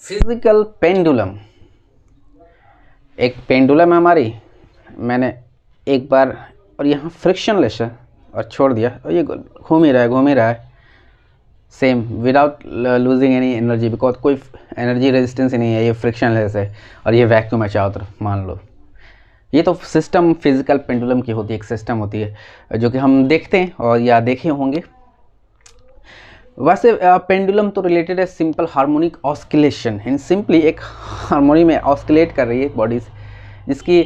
Physical pendulum एक pendulum है हमारी। मैंने एक बार और यहाँ फ्रिक्शनलेस है और छोड़ दिया और ये घूम ही रहा है same without losing any energy, because कोई एनर्जी रेजिस्टेंस ही नहीं है, ये फ्रिक्शनलेस है और ये वैक्यूम है चारों तरफ। मान लो ये तो सिस्टम फिजिकल पेंडुलम की होती है, एक सिस्टम होती है जो कि हम देखते हैं और या देखे होंगे। वैसे पेंडुलम तो रिलेटेड है सिंपल हार्मोनिक ऑस्किलेशन, इन सिंपली एक हार्मोनी में ऑस्किलेट कर रही है बॉडीज, जिसकी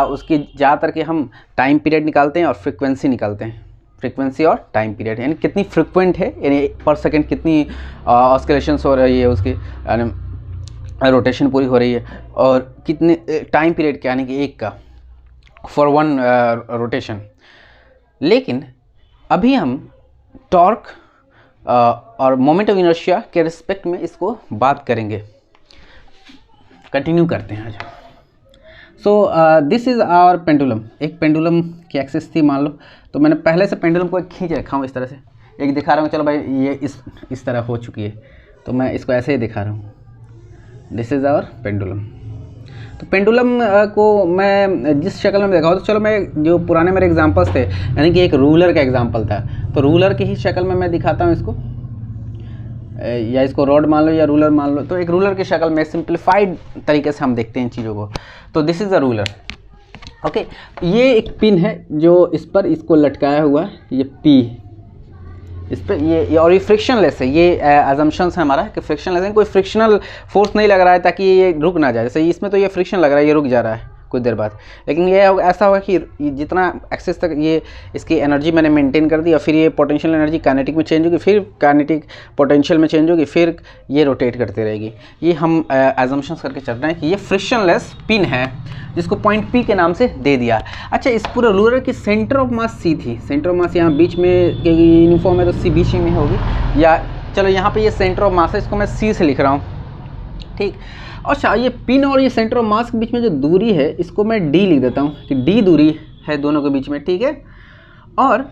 उसकी ज़्यादातर के हम टाइम पीरियड निकालते हैं और फ्रिक्वेंसी निकालते हैं। फ्रिक्वेंसी और टाइम पीरियड यानी कितनी फ्रिक्वेंट है, यानी पर सेकंड कितनी ऑस्किलेशंस हो रही है, उसकी रोटेशन पूरी हो रही है, और कितने टाइम पीरियड क्या यानी कि एक का फॉर वन रोटेशन। लेकिन अभी हम टॉर्क और मोमेंट ऑफ इनर्शिया के रिस्पेक्ट में इसको बात करेंगे। कंटिन्यू करते हैं आज। So this is our pendulum. एक पेंडुलम की एक्सिस थी मान लो, तो मैंने पहले से पेंडुलम को खींच रखा हूँ इस तरह से, एक दिखा रहा हूँ। चलो भाई ये इस तरह हो चुकी है, तो मैं इसको ऐसे ही दिखा रहा हूँ। This is our pendulum. तो पेंडुलम को मैं जिस शक्ल में देखा हो, तो चलो मैं जो पुराने मेरे एग्जांपल्स थे, यानी कि एक रूलर का एग्जांपल था, तो रूलर की ही शक्ल में मैं दिखाता हूँ इसको, या इसको रॉड मान लो या रूलर मान लो। तो एक रूलर की शक्ल में सिंप्लीफाइड तरीके से हम देखते हैं इन चीज़ों को। तो this is a ruler. Okay, ये एक पिन है जो इस पर इसको लटकाया हुआ है, ये पी इस पर ये और ये फ्रिक्शनलेस है। ये अजम्पशंस है हमारा कि फ्रिक्शनलेस है, कोई फ्रिक्शनल फोर्स नहीं लग रहा है ताकि ये रुक ना जाए। जैसे इसमें तो ये फ्रिक्शन लग रहा है, ये रुक जा रहा है कुछ देर बाद, लेकिन ये ऐसा होगा कि जितना एक्सेस तक ये इसकी एनर्जी मैंने मेंटेन कर दी, और फिर ये पोटेंशियल एनर्जी काइनेटिक में चेंज होगी, फिर काइनेटिक पोटेंशियल में चेंज होगी, फिर ये रोटेट करते रहेगी। ये हम एजम्पशंस करके चल रहे हैं कि ये फ्रिक्शनलेस पिन है, जिसको पॉइंट पी के नाम से दे दिया। अच्छा, इस पूरे रूलर की सेंटर ऑफ मास सी थी। सेंटर ऑफ मास यहाँ बीच में यूनिफॉर्म है तो सी बीच में होगी, या चलो यहाँ पे ये सेंटर ऑफ मास है, इसको मैं सी से लिख रहा हूँ, ठीक। अच्छा, ये पिन और ये सेंटर ऑफ मास के बीच में जो दूरी है, इसको मैं डी लिख देता हूँ कि डी दूरी है दोनों के बीच में, ठीक है। और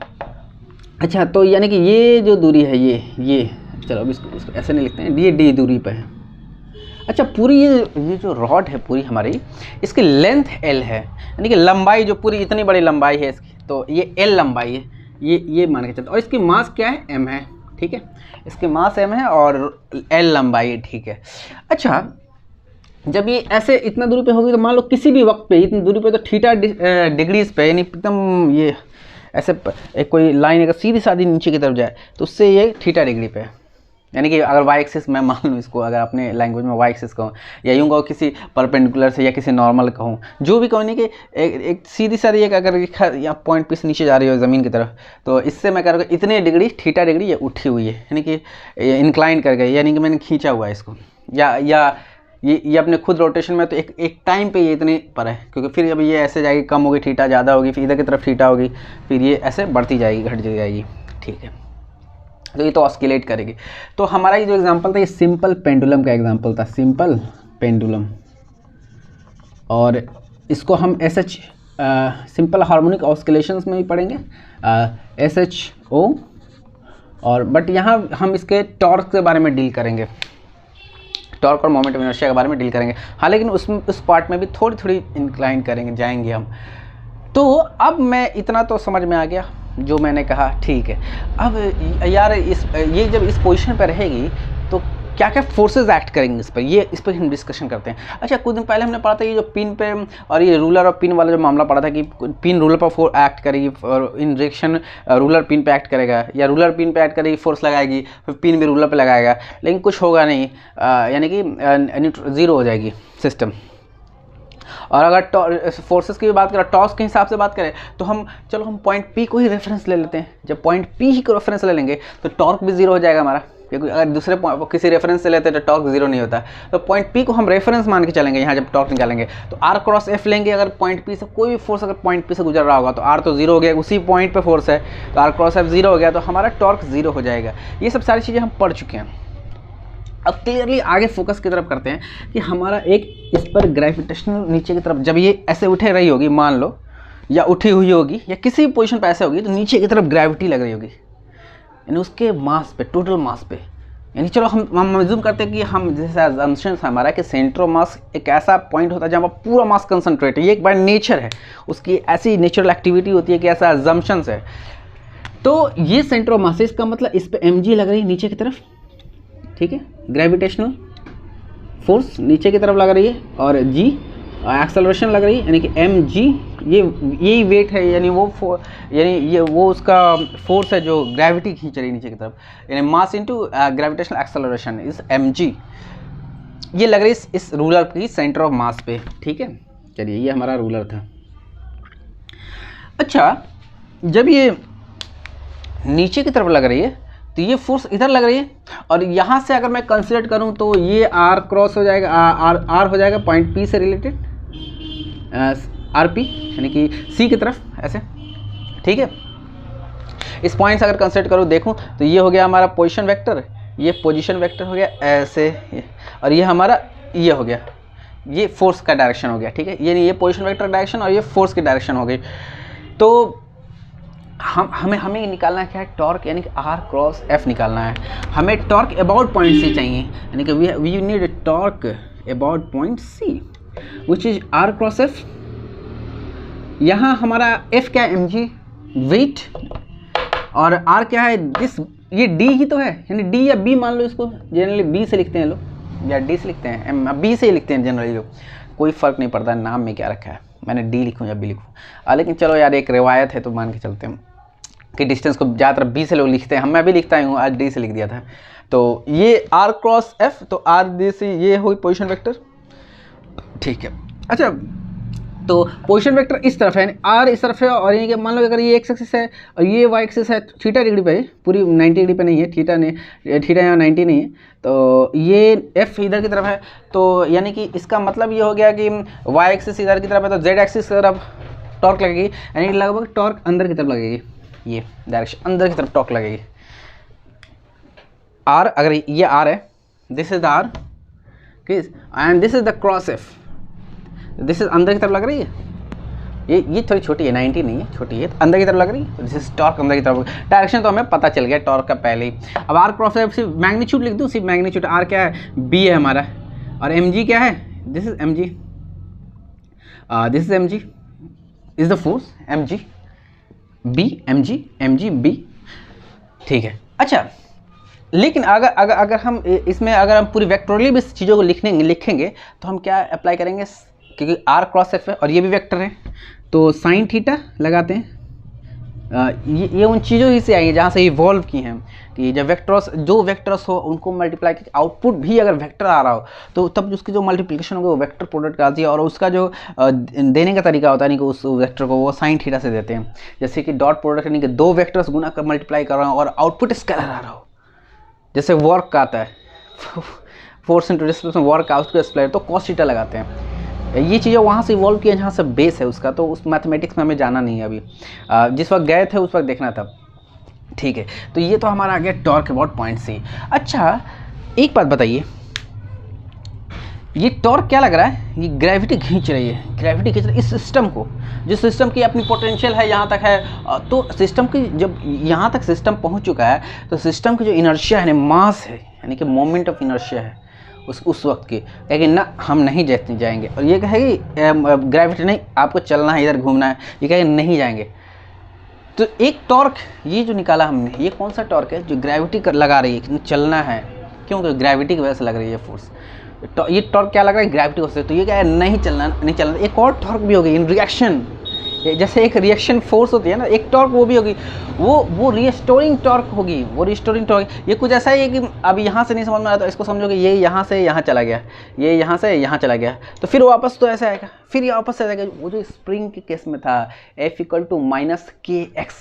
अच्छा, तो यानी कि ये जो दूरी है ये चलो अब इसको ऐसे नहीं लिखते हैं, ये डी दूरी पे है। अच्छा, पूरी ये जो रॉड है पूरी हमारी, इसकी लेंथ एल है, यानी कि लंबाई जो पूरी इतनी बड़ी लंबाई है इसकी, तो ये एल लंबाई है, ये मान के चलते। और इसकी मास क्या है, एम है, ठीक है। इसकी मास एम है और एल लंबाई है, ठीक है। अच्छा, जब ये ऐसे इतना दूरी पे होगी, तो मान लो किसी भी वक्त पे इतनी दूरी पे, तो थीटा डिग्रीज पे, यानी एकदम ये ऐसे एक कोई लाइन अगर सीधी साधी नीचे की तरफ जाए तो उससे ये थीटा डिग्री पे है। यानी कि अगर वाई एक्सिस मैं मान लूँ इसको, अगर अपने लैंग्वेज में वाई एक्सिस कहूँ, या यूँ कहूँ किसी परपेंडिकुलर से या किसी नॉर्मल कहूँ, जो भी कहूँ, नहीं कि एक सीधी सारी एक अगर यहाँ पॉइंट पे से नीचे जा रही हो ज़मीन की तरफ, तो इससे मैं कह रहा हूँ इतने डिग्री थीटा डिग्री ये उठी हुई है, यानी कि इंक्लाइन कर गई, यानी कि मैंने खींचा हुआ है इसको, या ये अपने खुद रोटेशन में, तो एक टाइम पे ये इतने पर है, क्योंकि फिर अभी ये ऐसे जाएगी, कम होगी थीटा, ज़्यादा होगी, फिर इधर की तरफ थीटा होगी, फिर ये ऐसे बढ़ती जाएगी, घट जाएगी, ठीक है। तो ये तो ऑस्किलेट करेगी। तो हमारा ये जो एग्जांपल था, ये सिंपल पेंडुलम का एग्जांपल था, सिंपल पेंडुलम। और इसको हम SH सिंपल हार्मोनिक ऑस्किलेशंस में भी पढ़ेंगे, SHO। और बट यहाँ हम इसके टॉर्क के बारे में डील करेंगे, टॉर्क और मोमेंट ऑफ इनर्शिया के बारे में डील करेंगे। हाँ, लेकिन उस पार्ट में भी थोड़ी इंक्लाइन जाएंगे हम। तो अब मैं इतना तो समझ में आ गया जो मैंने कहा, ठीक है। अब यार ये जब इस पोजीशन पर रहेगी तो क्या क्या फोर्सेस एक्ट करेंगे इस पर हम डिस्कशन करते हैं। अच्छा, कुछ दिन पहले हमने पढ़ा था ये जो पिन पे और ये रूलर और पिन वाला जो मामला पढ़ा था कि पिन रूलर पर एक्ट करेगी और इन डायरेक्शन रूलर पिन पे एक्ट करेगा, या रूलर पिन पे एक्ट करेगी, फोर्स लगाएगी, फिर पिन भी रूलर पे लगाएगा, लेकिन कुछ होगा नहीं, यानी कि ज़ीरो हो जाएगी सिस्टम। और अगर फोर्सेस की भी बात करें, टॉर्क के हिसाब से बात करें, तो हम पॉइंट पी को ही रेफरेंस ले लेते हैं। जब पॉइंट पी ही को रेफरेंस ले लेंगे तो टॉर्क भी जीरो हो जाएगा हमारा, क्योंकि अगर दूसरे किसी रेफरेंस से लेते हैं तो टॉर्क जीरो नहीं होता। तो पॉइंट पी को हम रेफरेंस मान के चलेंगे यहाँ जब टॉर्क निकालेंगे, तो आर क्रॉस एफ लेंगे। अगर पॉइंट पी से कोई भी फोर्स अगर पॉइंट पी से गुजर रहा होगा तो आर तो जीरो हो गया, उसी पॉइंट पे फोर्स है, तो आर क्रॉस एफ जीरो हो गया, तो हमारा टॉर्क जीरो हो जाएगा। ये सब सारी चीज़ें हम पढ़ चुके हैं। अब क्लियरली आगे फोकस की तरफ करते हैं कि हमारा एक इस पर ग्रेविटेशनल नीचे की तरफ जब ये ऐसे उठे रही होगी मान लो, या उठी हुई होगी, या किसी भी पोजीशन पे ऐसे होगी, तो नीचे की तरफ ग्रेविटी लग रही होगी, यानी उसके मास पे, टोटल मास पे यानी चलो हम अज्यूम करते हैं कि हम जैसे अजम्पशन हमारा कि सेंटर ऑफ मास एक ऐसा पॉइंट होता है जहाँ पर पूरा मास कंसंट्रेट है, ये एक बार नेचर है, उसकी ऐसी नेचुरल एक्टिविटी होती है कि ऐसा अजम्पशंस है। तो ये सेंटर ऑफ मास है, इसका मतलब इस पे mg लग रही है नीचे की तरफ, ठीक है, ग्रेविटेशनल फोर्स नीचे की तरफ लग रही है, और g एक्सेलरेशन लग रही है, यानी कि mg यही वेट है, यानी ये वो उसका फोर्स है जो ग्रेविटी खींच रही है नीचे की तरफ, यानी mass into gravitational acceleration is mg। ये लग रही है इस रूलर की सेंटर ऑफ मास पे, ठीक है। चलिए ये हमारा रूलर था। अच्छा, जब ये नीचे की तरफ लग रही है तो ये फोर्स इधर लग रही है, और यहाँ से अगर मैं कंसिडर करूँ तो ये आर क्रॉस हो जाएगा, आर हो जाएगा पॉइंट पी से रिलेटेड, आर पी यानी कि सी की तरफ ऐसे, ठीक है। इस पॉइंट से अगर कंसिडर करूँ देखूँ तो ये हो गया हमारा पोजीशन वेक्टर, ये पोजीशन वेक्टर हो गया ऐसे, और ये हमारा ये हो गया, ये फोर्स का डायरेक्शन हो गया, ठीक है। ये पोजीशन वेक्टर डायरेक्शन और ये फोर्स की डायरेक्शन हो गई। तो हमें निकालना क्या है, टॉर्क, यानी कि आर क्रॉस एफ निकालना है। हमें टॉर्क अबाउट पॉइंट सी चाहिए, यानी कि we need torque about point C which is R cross F. यहाँ हमारा एफ क्या है, mg वेट, और आर क्या है, दिस, ये डी ही तो है, यानी डी या बी मान लो, इसको जनरली बी से लिखते हैं लोग, या डी से लिखते हैं, बी से ही लिखते हैं जनरली लोग, कोई फ़र्क नहीं पड़ता नाम में क्या रखा है, मैंने डी लिखूँ या बी लिखूँ। लेकिन चलो यार एक रिवायत है तो मान के चलते हैं कि डिस्टेंस को ज़्यादातर बी से लोग लिखते हैं, मैं भी लिखता हूँ, आज डी से लिख दिया था। तो ये आर क्रॉस एफ, तो आर डी से ये हुई पोजीशन वेक्टर, ठीक है। अच्छा, तो पोजीशन वेक्टर इस तरफ है, आर इस तरफ है, और ये कि मान लो अगर ये एक्स एक्सिस है और ये वाई एक्सिस है, थीटा डिग्री पे है, पूरी 90 डिग्री पे नहीं है, थीटा यहाँ 90 नहीं है, तो ये एफ इधर की तरफ है, तो यानी कि इसका मतलब ये हो गया कि वाई एक्सिस इधर की तरफ है, तो जेड एक्सिस की तरफ टॉर्क लगेगी, यानी कि लगभग टॉर्क अंदर की तरफ लगेगी, ये डायरेक्शन अंदर की तरफ टॉर्क लगेगी। आर, अगर ये आर है, this is the R, and this is the cross F, this is अंदर की तरफ लग रही है, ये थोड़ी छोटी है, 90 नहीं है, छोटी है, अंदर की तरफ लग रही है, दिस इज टॉर्क अंदर की तरफ, डायरेक्शन तो हमें पता चल गया टॉर्क का पहले ही। अब आर क्रॉस एफ सिर्फ मैग्नीट्यूड लिख दूँ, सिर्फ मैग्नीट्यूड, आर क्या है, बी है हमारा, और mg क्या है, this is mg, this is mg is the force, mg b, mg b, ठीक है। अच्छा, लेकिन अगर हम इसमें अगर हम पूरी वेक्टोरली भी चीज़ों को लिखेंगे तो हम क्या अप्लाई करेंगे, क्योंकि आर क्रॉस एफ है और ये भी वेक्टर है, तो साइन थीटा लगाते हैं। ये उन चीज़ों ही से आई है जहाँ से इवॉल्व की हैं, कि जब जो वेक्टर्स हो उनको मल्टीप्लाई करके आउटपुट भी अगर वेक्टर आ रहा हो तो तब उसकी जो मल्टीप्लिकेशन होगी वो वेक्टर प्रोडक्ट आती है, और उसका जो देने का तरीका होता है, यानी कि उस वेक्टर को वो साइन थीटा से देते हैं। जैसे कि डॉट प्रोडक्ट, यानी कि दो वेक्टर्स गुना कर मल्टीप्लाई कर रहा हूँ और आउटपुट स्केलर आ रहा हो, जैसे वर्क का आता है, force into displacement work output scalar, तो कॉस थीटा लगाते हैं। ये चीज़ें वहाँ से इवॉल्व किया जहाँ से बेस है उसका, तो उस मैथमेटिक्स में हमें जाना नहीं है अभी, जिस वक्त गए थे उस वक्त देखना था, ठीक है। तो ये तो हमारा आ गया टॉर्क अबाउट पॉइंट सी। अच्छा, एक बात बताइए, ये टॉर्क क्या लग रहा है, ये ग्रेविटी खींच रही है, ग्रेविटी खींच रही है इस सिस्टम को, जिस सिस्टम की अपनी पोटेंशियल है यहाँ तक है, तो सिस्टम की जब यहाँ तक सिस्टम पहुँच चुका है तो सिस्टम की जो इनर्शिया है, मास है, यानी कि मोमेंट ऑफ इनर्शिया है उस वक्त की, कहेगी ना हम नहीं जाएंगे, और ये कहेगी ग्रेविटी नहीं, आपको चलना है, इधर घूमना है, ये कहेगी नहीं जाएंगे। तो एक टॉर्क ये जो निकाला हमने, ये कौन सा टॉर्क है, जो ग्रेविटी लगा रही है, चलना है, क्यों, तो ग्रेविटी की वजह से लग रही है फोर्स। तो ये टॉर्क क्या लग रहा है, ग्रेविटी की वजह से, तो ये क्या है, नहीं चलना। एक और टॉर्क भी होगी इन रिएक्शन, जैसे एक रिएक्शन फोर्स होती है ना, एक टॉर्क वो भी होगी, वो रिस्टोरिंग टॉर्क होगी, वो रिस्टोरिंग टॉर्क। ये कुछ ऐसा ही है कि अब यहाँ से नहीं समझ में आया तो इसको समझो कि ये यहाँ से यहाँ चला गया, ये यहाँ से यहाँ चला गया, तो फिर वापस तो ऐसा आएगा, फिर ये वापस से आएगा। वो जो स्प्रिंग के केस में था F = -kx,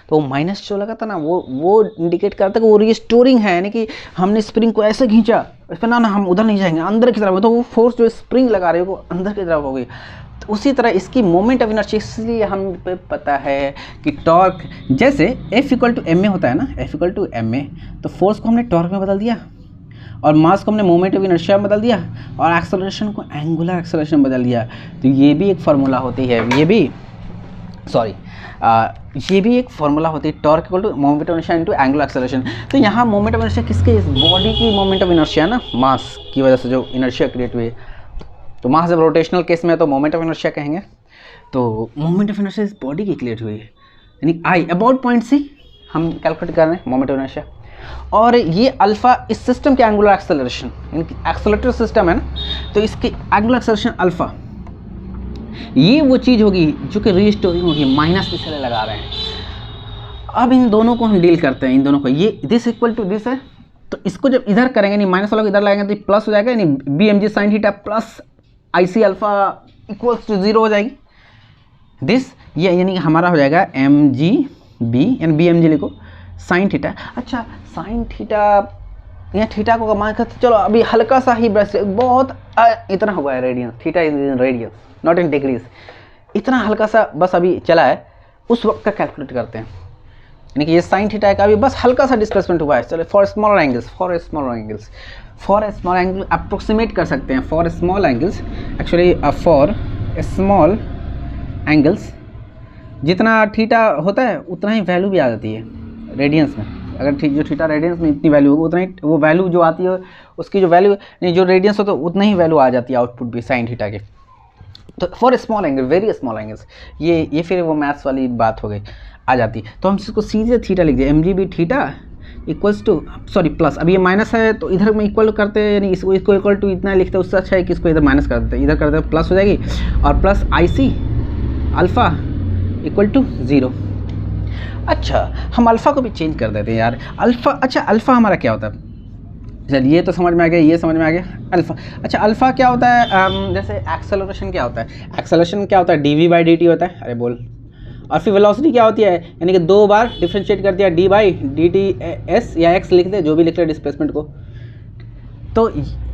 तो माइनस जो लगा था ना, वो इंडिकेट करता है कि वो रिस्टोरिंग है, यानी कि हमने स्प्रिंग को ऐसे खींचा, इस पर ना हम उधर नहीं जाएंगे, अंदर की तरफ, तो वो फोर्स जो स्प्रिंग लगा रही है वो अंदर की तरफ होगी। तो उसी तरह इसकी मोमेंट ऑफ इनर्शिया, इसलिए हम पे पता है कि टॉर्क जैसे F = ma होता है ना, F = ma, तो फोर्स को हमने टॉर्क में बदल दिया, और मास को हमने मोमेंट ऑफ इनर्शिया में बदल दिया, और एक्सेलरेशन को एंगुलर एक्सेलरेशन बदल दिया। तो ये भी एक फार्मूला होती है, ये भी सॉरी, ये भी एक फॉर्मूला होती है, torque equal to moment of inertia into angular acceleration. तो यहाँ मोमेंट ऑफ इनर्शिया किसके, इस बॉडी की मोमेंट ऑफ इनर्शिया ना, मास की वजह से जो इनर्शिया क्रिएट हुई है। तो मास जब रोटेशनल केस में है तो मोमेंट ऑफ इनर्शिया कहेंगे। तो मोमेंट ऑफ इनर्शिया इस बॉडी की क्रिएट हुई है, यानी आई अबाउट पॉइंट सी हम कैलकुलेट कर रहे हैं मोमेंट ऑफ इनर्शिया। और ये अल्फा इस सिस्टम के एंगुलर एक्सेलरेशन, यानी एक्सेलरेटर सिस्टम है ना, तो इसके एंगुलर एक्सेलरेशन अल्फा, ये वो चीज़ होगी जो कि रीस्टोरिंग होगी, माइनस पिछले लगा रहे हैं। अब इन दोनों को हम डील करते हैं, इन दोनों को, ये दिस इक्वल टू दिस है, तो इसको जब इधर करेंगे, नहीं माइनस वाला को इधर लगाएंगे तो प्लस हो जाएगा, यानी B M G sine theta plus I C alpha equals to 0 हो जाएगी। दिस ये यानी कि हमारा हो जाएगा एम जी बी, यानी बी एम जी लिखो साइन थीटा। अच्छा, साइन थीटा, यहाँ थीटा को मान कर चलो अभी हल्का सा ही ब्रश, बहुत इतना हुआ है radians, theta in radians not in degrees, इतना हल्का सा बस अभी चला है, उस वक्त का कैलकुलेट करते हैं। यानी कि ये साइन थीटा का अभी बस हल्का सा डिस्प्लेसमेंट हुआ है। चलो for smaller angles, for small angle approximate कर सकते हैं, for small angles, actually for small angles जितना थीटा होता है उतना ही वैल्यू भी आ जाती है रेडियंस में। अगर जो थीटा रेडियंस में इतनी वैल्यू होगी, उतना ही वो वैल्यू जो आती है, उसकी जो वैल्यू नहीं, जो रेडियंस होता है उतना ही वैल्यू आ जाती है आउटपुट भी साइन थीटा के। तो for small angle, very small angles, ये फिर वो मैथ्स वाली बात हो गई, आ जाती। तो हम इसको सीधे थीटा लिख दिए, M G B theta equals to, sorry plus, अब ये माइनस है तो इधर में इक्वल करते हैं, यानी इसको इक्वल टू इतना लिखते हैं, उससे अच्छा है कि इसको इधर माइनस कर देते हैं, इधर कर देते हैं प्लस हो जाएगी, और plus I C alpha equal to 0। अच्छा, हम अल्फ़ा को भी चेंज कर देते हैं यार, अल्फ़ा, अच्छा अल्फ़ा हमारा क्या होता है, चलिए ये तो समझ में आ गया, ये समझ में आ गया अल्फ़ा। अच्छा, अल्फ़ा क्या होता है, जैसे एक्सेलरेशन क्या होता है, एक्सेलरेशन क्या होता है, D V by D T होता है, अरे बोल। और फिर वेलोसिटी क्या होती है, यानी कि 2 बार डिफ्रेंशिएट कर दिया, D by D T S या एक्स लिख दे, जो भी लिख रहे डिस्प्लेसमेंट को। तो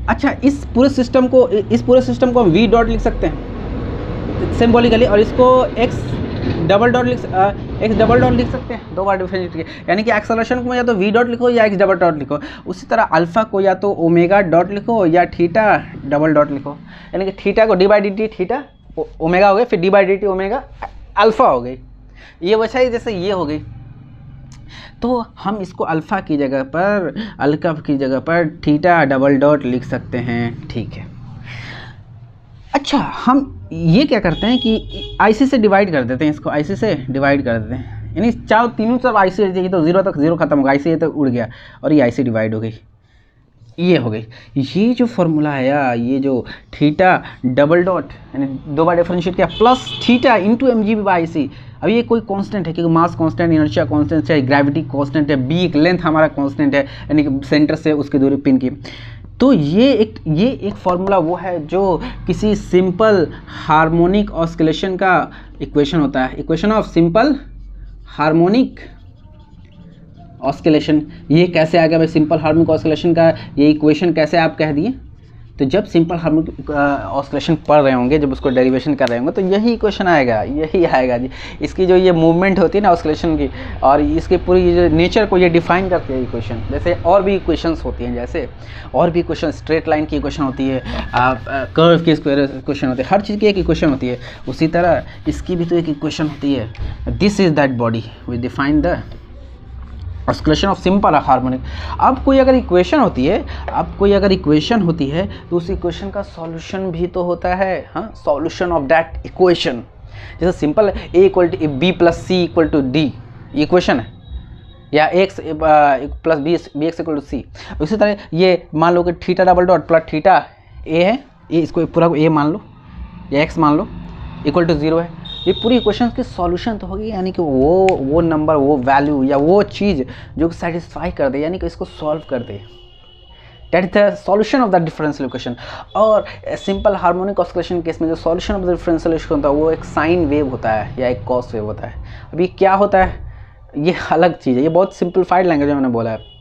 अच्छा, इस पूरे सिस्टम को हम वी डॉट लिख सकते हैं सिम्बॉलिकली, और इसको एक्स डबल डॉट लिख सकते हैं, 2 बार डिफरेंशिएट किया, यानी कि एक्सेलरेशन को या तो वी डॉट लिखो या एक्स डबल डॉट लिखो। उसी तरह अल्फ़ा को या तो ओमेगा डॉट लिखो या थीटा डबल डॉट लिखो, यानी कि थीटा को D by D T theta omega हो गई, फिर D by D T omega alpha हो गई। ये वैसा ही जैसे ये हो गई, तो हम इसको अल्फ़ा की जगह पर थीटा डबल डॉट लिख सकते हैं, ठीक है। अच्छा, हम ये क्या करते हैं कि आईसी से डिवाइड कर देते हैं, इसको आईसी से डिवाइड कर देते हैं, यानी चारों तीनों सब आईसी, ये तो 0 तक 0 खत्म होगा, आईसी तो उड़ गया और ये आईसी डिवाइड हो गई, ये हो गई। ये जो फॉर्मूला है यार, ये जो थीटा डबल डॉट यानी 2 बार डिफरेंशिएट किया plus theta into M G B by C. अब ये कोई कांस्टेंट है, क्योंकि मास कांस्टेंट, इनर्शिया कांस्टेंट है, ग्रेविटी कांस्टेंट है, बी एक लेंथ हमारा कांस्टेंट है, यानी कि सेंटर से उसकी दूरी पिन की। तो ये एक फार्मूला वो है जो किसी सिंपल हार्मोनिक ऑस्किलेशन का इक्वेशन होता है, equation of simple harmonic oscillation. ये कैसे आ गया भाई, सिंपल हार्मोनिक ऑस्किलेशन का ये इक्वेशन कैसे आप कह दिए? तो जब सिंपल हार्मोनिक ऑस्किलेशन पढ़ रहे होंगे, जब उसको डेरिवेशन कर रहे होंगे, तो यही इक्वेशन आएगा, यही आएगा जी। इसकी जो ये मूवमेंट होती है ना ऑस्किलेशन की, और इसके पूरी जो नेचर को ये डिफाइन करती है इक्वेशन। जैसे और भी इक्वेशंस होती हैं, जैसे और भी इक्वेशन, स्ट्रेट लाइन की इक्वेशन होती है, कर्व की इक्वेशन होती है, हर चीज़ की एक इक्वेशन होती है। उसी तरह इसकी भी तो एक इक्वेशन होती है, this is that body we define the oscillation of simple harmonic. अब कोई अगर इक्वेशन होती है, तो उस इक्वेशन का सॉल्यूशन भी तो होता है, हाँ, सॉल्यूशन ऑफ दैट इक्वेशन। जैसे simple A equal to B plus C equal to D equation है, या X plus B X equal to C. उसी तरह ये मान लो कि theta double dot plus theta A है, ये इसको पूरा को ए मान लो या एक्स मान लो इक्वल टू 0 है। ये पूरी इक्वेशन की सॉल्यूशन तो होगी, यानी कि वो नंबर, वो वैल्यू या वो चीज़ जो सेटिस्फाई कर दे, यानी कि इसको सॉल्व कर दे, that is the solution of the differential equation. और सिंपल हार्मोनिक ऑस्किलेशन केस में जो solution of the differential equation होता है वो एक साइन वेव होता है या एक कॉस वेव होता है। अभी क्या होता है, ये अलग चीज़ है, ये बहुत सिंप्लीफाइड लैंग्वेज में मैंने बोला है।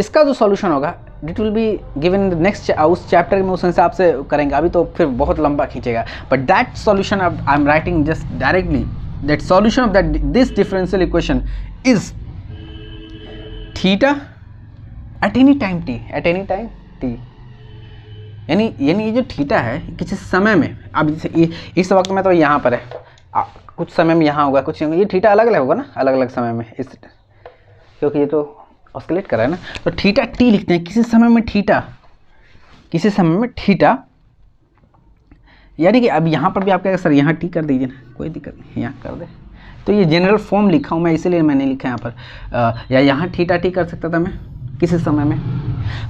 इसका जो सॉल्यूशन होगा it will be given in the next, उस चैप्टर में उस हिसाब से करेंगे, अभी तो फिर बहुत लंबा खींचेगा। But that solution I am writing just directly, that solution of that this differential equation is theta at any time T, यानी ये जो थीटा है किसी समय में, अब जैसे इस वक्त में तो यहाँ पर है, कुछ समय में यहाँ होगा, कुछ ये थीटा अलग अलग होगा ना, अलग अलग समय में, इस क्योंकि ये तो ऑस्किलेट कर रहा है ना, तो थीटा टी लिखते हैं किसी समय में थीटा, किसी समय में थीटा, यानी कि अब यहाँ पर भी आप कहेंगे सर यहाँ टी कर दीजिए ना, कोई दिक्कत नहीं, यहाँ कर दे, तो ये जनरल फॉर्म लिखा हूँ मैं, इसीलिए मैंने लिखा है यहाँ पर, या यहाँ थीटा टी कर सकता था मैं किसी समय में।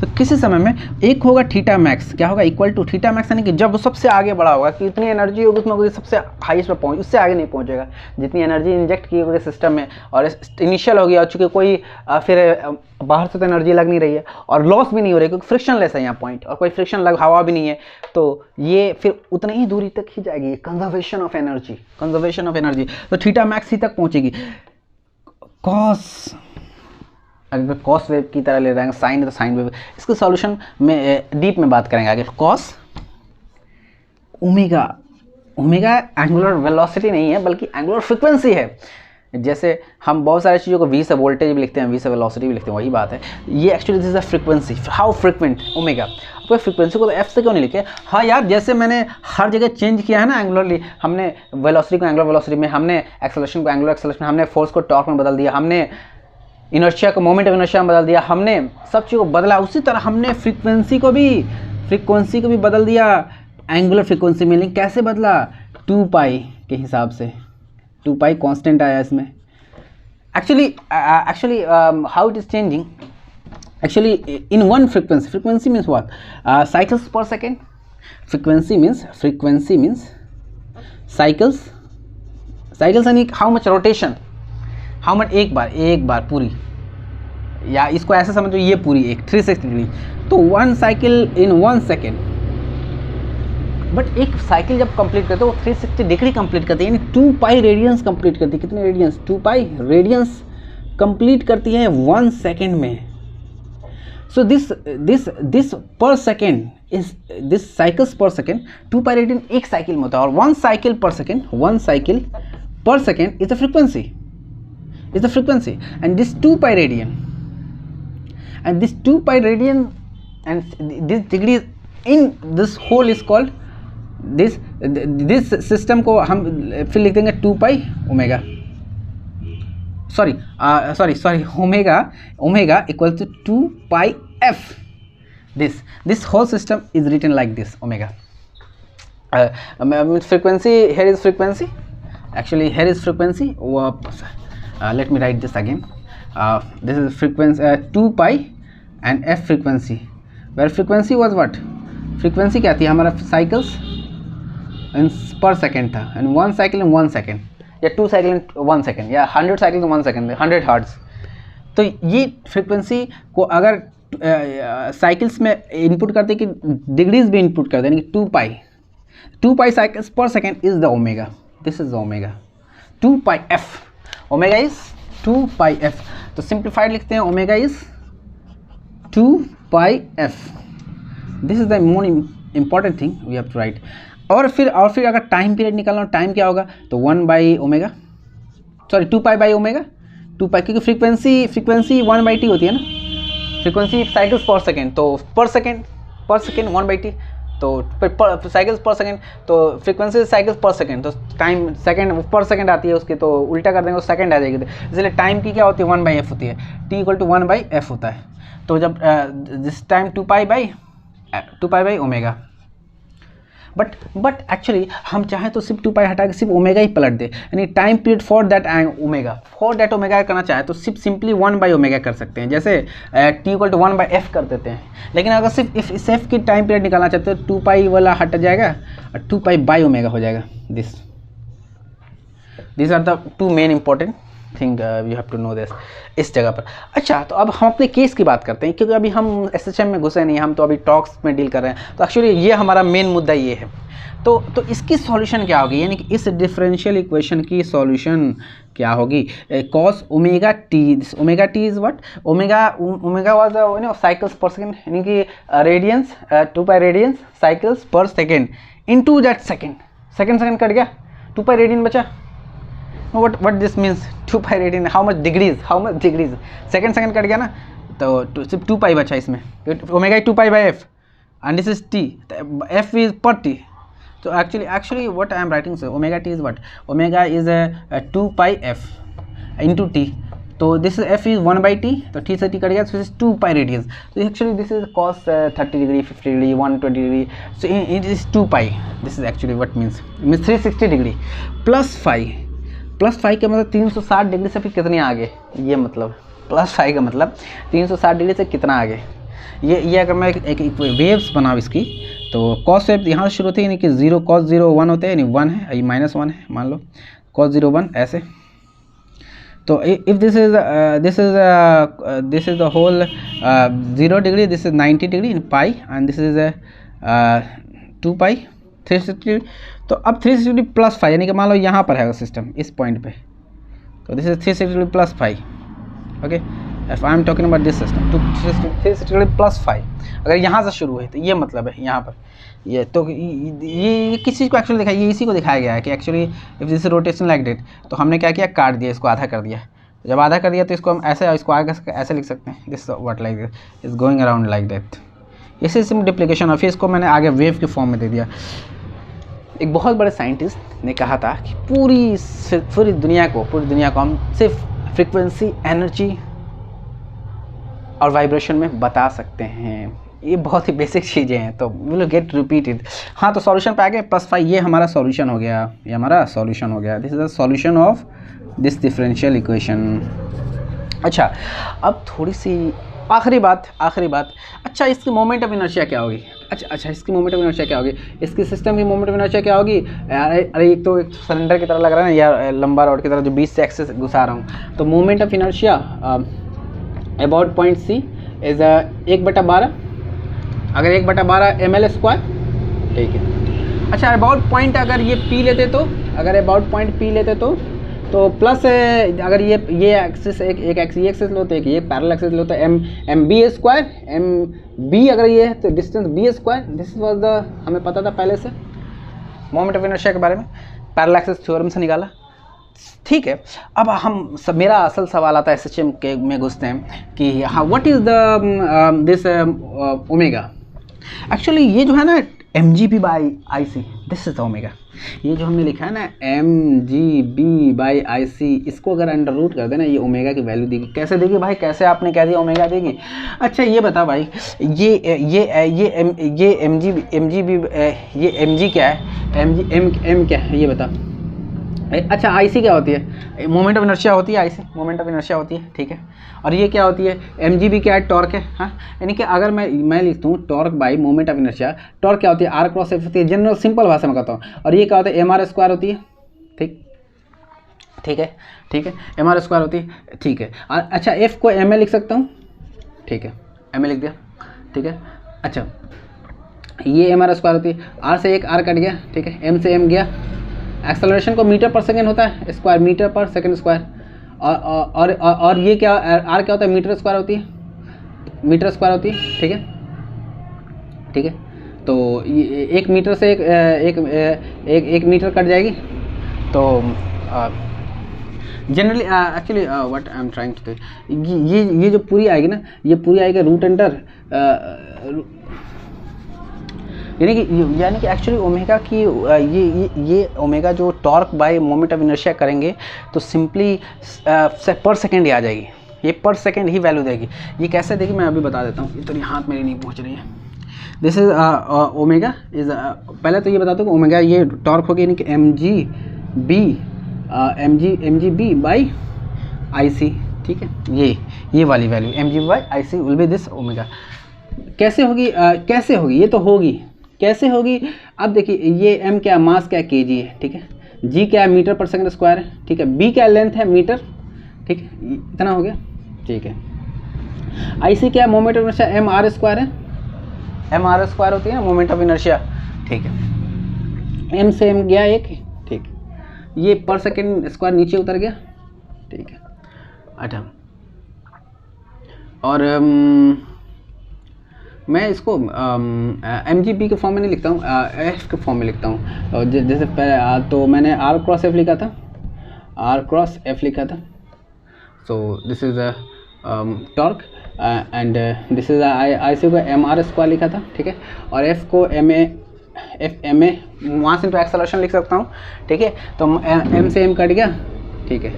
तो किसी समय में एक होगा थीटा मैक्स, क्या होगा, इक्वल टू थीटा मैक्स, यानी कि जब वो सबसे आगे बढ़ा होगा कि इतनी एनर्जी होगी उसमें, होगी सबसे हाईएस्ट पर पहुँच, उससे आगे नहीं पहुँचेगा, जितनी एनर्जी इंजेक्ट की होगी सिस्टम में और इनिशियल होगी, और चूँकि कोई फिर बाहर से तो एनर्जी लग नहीं रही है और लॉस भी नहीं हो रही क्योंकि फ्रिक्शन लेस है यहाँ पॉइंट, और कोई फ्रिक्शन लग हवा भी नहीं है, तो ये फिर उतनी ही दूरी तक ही जाएगी, conservation of energy, conservation of energy, तो थीटा मैक्स ही तक पहुँचेगी। कॉस, अगर कॉस वेव की तरह ले रहे हैं, साइन है तो साइन वेव, इसके सॉल्यूशन में डीप में बात करेंगे आगे। Cos omega, omega angular velocity नहीं है बल्कि एंगुलर फ्रीक्वेंसी है, जैसे हम बहुत सारी चीज़ों को वी से वोल्टेज भी लिखते हैं, वी से वेलोसिटी भी लिखते हैं, वही बात है, ये actually this is a frequency, how frequent omega, आपको फ्रीक्वेंसी को तो एफ से क्यों नहीं लिखे, हाँ यार जैसे मैंने हर जगह चेंज किया है ना एंगुलरली, हमने वेलोसिटी को एंगुलर वेलोसिटी में, हमने एक्सेलरेशन को एंगुलर एक्सेलरेशन में, हमने फोर्स को टॉर्क में बदल दिया, हमने इनर्शिया को मोमेंट ऑफ इनर्शिया में बदल दिया, हमने सब चीज़ को बदला, उसी तरह हमने फ्रीक्वेंसी को भी बदल दिया एंगुलर फ्रीक्वेंसी में। लेकिन कैसे बदला, 2 पाई के हिसाब से, 2 पाई कांस्टेंट आया इसमें। Actually how it is changing, actually in one frequency means what, cycles per second, frequency means cycles यानी how much rotation, how much, एक बार पूरी, या इसको ऐसे समझो ये पूरी एक 360 डिग्री, तो 1 साइकिल इन 1 सेकेंड, बट एक साइकिल जब कंप्लीट करते हो 360 डिग्री कंप्लीट करती है, यानी 2 पाई रेडियंस कंप्लीट करती है, कितने रेडियंस, 2 पाई रेडियंस कंप्लीट करती है 1 सेकेंड में। सो दिस पर second is this cycles per second, 2 pi radian एक साइकिल में होता है, और 1 साइकिल पर second is the frequency, is the frequency, and this 2 pi radian and this degrees in this whole is called this system को हम फिर लिख देंगे 2 pi omega, sorry omega equal to 2 pi f, this whole system is written like this, omega frequency, here is frequency, actually here is frequency, let me write this again, this is frequency 2 pi and f frequency, where frequency was what, frequency क्या थी हमारा, cycles in per second था, and 1 cycle in 1 second, या 2 cycle in 1 second, या 100 cycle in 1 second, 100 hertz. तो ये frequency को अगर साइकिल्स में इनपुट करते कि डिग्रीज भी इनपुट करते, यानी कि 2 pi cycles per second is the omega, this is the omega, 2 pi F, omega is 2 pi F, तो सिंप्लीफाइड लिखते हैं omega is 2 pi F, this is the more important thing we have to write. और फिर अगर time period निकालना हो, time क्या होगा, तो 1 by omega, sorry 2 pi by omega, 2 पाई, क्योंकि फ्रीक्वेंसी 1 बाई टी होती है ना, फ्रीक्वेंसी साइकिल्स पर सेकेंड, तो पर सेकेंड 1 बाई टी, तो साइकिल्स पर सेकेंड, तो फ्रीक्वेंसी साइकिल्स पर सेकेंड, तो टाइम सेकेंड पर सेकेंड आती है उसकी, तो उल्टा कर देंगे तो सेकेंड आ जाएगी, इसलिए टाइम की क्या होती है 1 बाई एफ होती है, T equal to 1 by F होता है। तो जब this time 2 pi by omega, but actually हम चाहें तो सिर्फ 2 पाई हटा के सिर्फ ओमेगा ही पलट दे, यानी time period for that omega करना चाहे तो सिर्फ सिंपली 1 बाई ओमेगा कर सकते हैं, जैसे T equal to 1 by F कर देते हैं। लेकिन अगर सिर्फ इस एफ की टाइम पीरियड निकालना चाहते हो, 2 पाई वाला हट जाएगा और 2 पाई बाई ओमेगा हो जाएगा। This are the 2 main important thing you have to know this इस जगह पर। अच्छा, तो अब हम अपने केस की बात करते हैं, क्योंकि अभी हम SHM में घुसे नहीं, हम तो अभी टॉक्स में डील कर रहे हैं, तो एक्चुअली ये हमारा मेन मुद्दा ये है। तो इसकी सॉल्यूशन क्या होगी, यानी कि इस डिफरेंशियल इक्वेशन की सॉल्यूशन क्या होगी, cos omega T is what, omega was cycles per second, यानी कि radiance 2 pi radiance cycles per second into that second cut गया, 2 पाई रेडियन बचा। what this means, 2 pi radian, how much degrees second cut गया ना, तो सिर्फ 2 पाई बचा इसमें, omega 2 pi by F, and this is T, F is पर T, So actually what I am writing, so omega t is what? Omega is a 2 pi f into t. तो this f is 1 by t, तो t से t cut गया, so this is 2 pi radians. So actually this is cos 30 degree, 50 degree, 120 degree. So it is 2 pi. This is actually what means 360 degree plus 5. Plus 5 का मतलब 360 degree से फिर कितने आगे, ये मतलब प्लस 5 का मतलब 360 डिग्री से कितना आगे। ये अगर मैं एक वेव्स बनाऊँ इसकी, तो कॉस वेव यहाँ से शुरू होती है, यानी कि 0 cos 0 1 होते हैं, यानी 1 है, ये -1 है मान लो, cos 0 1 ऐसे। तो if this is the whole 0 degree, this is 90 degree in pi, and this is 2 pi 360। तो अब 360 डिग्री प्लस 5, यानी कि मान लो यहाँ पर है सिस्टम इस पॉइंट पे, तो this is 360 degree plus 5। Okay, if I am talking about this system, तो 360 डिग्री प्लस 5 अगर यहाँ से शुरू है, तो ये मतलब है यहाँ पर ये, तो ये किस चीज़ को एक्चुअली दिखाया, ये इसी को दिखाया गया है कि actually if this rotation like that, तो हमने क्या किया, काट दिया, इसको आधा कर दिया। जब आधा कर दिया तो इसको हम ऐसे, इसको आगे ऐसे लिख सकते हैं, this what like this is going around like that. इसी सिम्प्लीफिकेशन ऑफ इसको मैंने आगे वेव के फॉर्म में दे दिया। एक बहुत बड़े साइंटिस्ट ने कहा था कि पूरी दुनिया को हम सिर्फ फ्रीक्वेंसी, एनर्जी और वाइब्रेशन में बता सकते हैं। ये बहुत ही बेसिक चीज़ें हैं, तो विल गेट रिपीटेड। हाँ, तो सॉल्यूशन पे आ गए, +5, ये हमारा सॉल्यूशन हो गया, ये हमारा सॉल्यूशन हो गया। This is the solution of this differential equation. अच्छा, अब थोड़ी सी आखिरी बात। अच्छा, इसकी मोमेंट ऑफ इनर्शिया क्या होगी? अच्छा, इसकी मोमेंट ऑफ इनर्शिया क्या होगी? इसकी सिस्टम की मोमेंट ऑफ इनर्शिया क्या होगी? अरे एक तो एक सिलेंडर की तरह लग रहा है ना, या लंबा रॉड की तरह जो बीच से एक्सेस घुसा रहा हूँ। तो moment of inertia about point C is 1/12, अगर 1/12 ml स्क्वायर, ठीक है। अच्छा, अबाउट पॉइंट अगर ये पी लेते तो प्लस अगर ये एक्सिस एक एक्सिस लो, तो एक ये पैरेलल एक्सिस लो, तो M B square, M B अगर ये है तो distance B square. This was the, हमें पता था पहले से मोमेंट ऑफ इनर्शिया के बारे में, पैरेलल एक्सिस थ्योरम से निकाला, ठीक है। अब मेरा असल सवाल आता है, एसएचएम के में घुसते हैं कि हाँ, what is the this omega. Actually ये जो है ना mgb by I C, this is the omega. ये जो हमने लिखा है ना mgb बाई आई सी, इसको अगर अंडर रूट कर देना, ये ओमेगा की वैल्यू देगी। कैसे देगी भाई? कैसे आपने कह दिया ओमेगा देगी? अच्छा, ये बता भाई, ये mgb ये mg क्या है, m क्या है, ये बता। अच्छा, आईसी क्या होती है? मोमेंट ऑफ इनर्शिया होती है, आईसी मोमेंट ऑफ इनर्शिया होती है, ठीक है। और ये क्या होती है? एमजीबी क्या है? टॉर्क है। हाँ, यानी कि अगर मैं लिखता हूँ torque by moment of inertia, torque क्या होती है? आर क्रॉस एफ होती है, जनरल सिंपल भाषा में कहता हूँ। और ये क्या होता है? एम आर स्क्वायर होती है, ठीक है, एम आर स्क्वायर होती है, ठीक है। अच्छा, एफ को एम ए लिख सकता हूँ, ठीक है, एम ए लिख दिया, ठीक है। अच्छा, ये एम आर स्क्वायर होती है, आर से एक आर कट गया, ठीक है, एम से एम गया। एक्सेलरेशन को मीटर पर सेकेंड होता है, स्क्वायर मीटर पर सेकेंड स्क्वायर। और ये क्या, आर क्या होता है? मीटर स्क्वायर होती है, ठीक है। तो ये 1 मीटर से एक मीटर कट जाएगी। तो generally actually what I am trying to tell, ये जो पूरी आएगी ना, ये पूरी आएगी रूट अंडर, यानी कि एक्चुअली ओमेगा की ये ओमेगा जो torque bye moment of inertia करेंगे, तो सिंपली पर सेकेंड ही आ जाएगी, ये पर सेकेंड ही वैल्यू देगी। ये कैसे देगी मैं अभी बता देता हूँ, ये तो हाथ मेरी नहीं पहुँच रही है। दिस इज ओमेगा इज, पहले तो ये बता दो ओमेगा ये टॉर्क होगी, यानी कि M G B by I C, ठीक है। ये वाली value M G by I C will be this omega. कैसे होगी? ये तो होगी, कैसे होगी? अब देखिए, ये m क्या, मास क्या, kg है, ठीक है। g क्या है? मीटर पर सेकंड स्क्वायर है, ठीक है। b क्या लेंथ है? मीटर, ठीक है, इतना हो गया, ठीक है। ic क्या है? Moment of inertia, m r square है, m r स्क्वायर होती है ना मोमेंट ऑफ इनर्शिया, ठीक है। m से m गया एक, ठीक है। ये पर सेकेंड स्क्वायर नीचे उतर गया, ठीक है। अच्छा, और मैं इसको एम जी बी के फॉर्म में नहीं लिखता हूँ, एफ के फॉर्म में लिखता हूँ। जैसे तो मैंने आर क्रॉस एफ लिखा था, so this is torque and this is I C को एम आर स्क्वायर लिखा था, ठीक है। और एफ को एम एफ एम ए वहाँ से तो एक्सेलरेशन लिख सकता हूँ, ठीक है। तो एम से एम कट गया, ठीक है,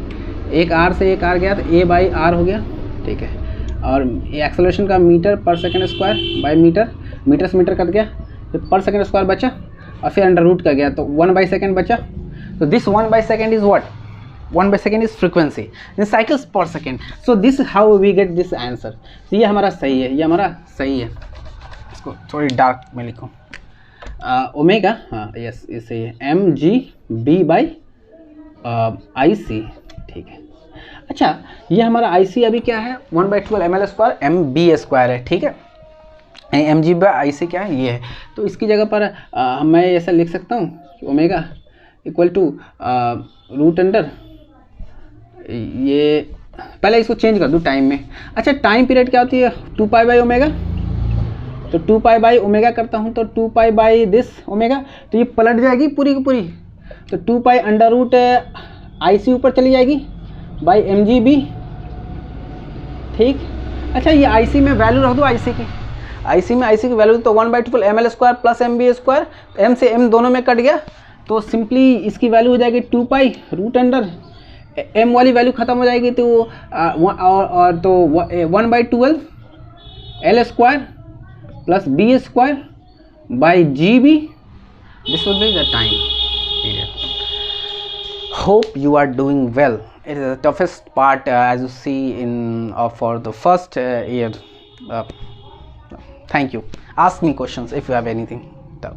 एक आर से एक आर गया तो ए बाई आर हो गया, ठीक है। और एक्सेलरेशन का मीटर पर second square by metre, metre से मीटर कट गया, फिर पर सेकंड स्क्वायर बचा और फिर अंडर रूट का गया तो 1/सेकंड बचा। तो दिस 1/सेकंड इज व्हाट, 1/सेकंड is frequency in cycles per second. So this how we get this answer. तो ये हमारा सही है, ये हमारा सही है। इसको थोड़ी डार्क में लिखो, ओमेगा, हाँ यस ये सही है, mg/b/ic, ठीक है। अच्छा ये हमारा ic अभी क्या है, 1/12 ml² mb² है, ठीक है। mg/ic क्या है, ये है। तो इसकी जगह पर मैं ऐसा लिख सकता हूँ omega equal to root under, ये पहले इसको चेंज कर दूँ टाइम में। अच्छा टाइम पीरियड क्या होती है, 2π/ओमेगा, तो 2π/ओमेगा करता हूँ तो 2π/दिस ओमेगा, तो ये पलट जाएगी पूरी की पूरी, तो 2π अंडर रूट IC ऊपर चली जाएगी बाई mgb, ठीक। अच्छा ये IC में वैल्यू रख दो, IC की वैल्यू तो 1/12 ml² प्लस mb², m से m दोनों में कट गया तो सिंपली इसकी वैल्यू हो जाएगी 2π रूट अंडर, m वाली वैल्यू ख़त्म हो जाएगी तो तो 1/12 l² plus b² by gb, this will be the time period. Hope you are doing well. It is the toughest part as you see in for the first year. Thank you. Ask me questions if you have anything.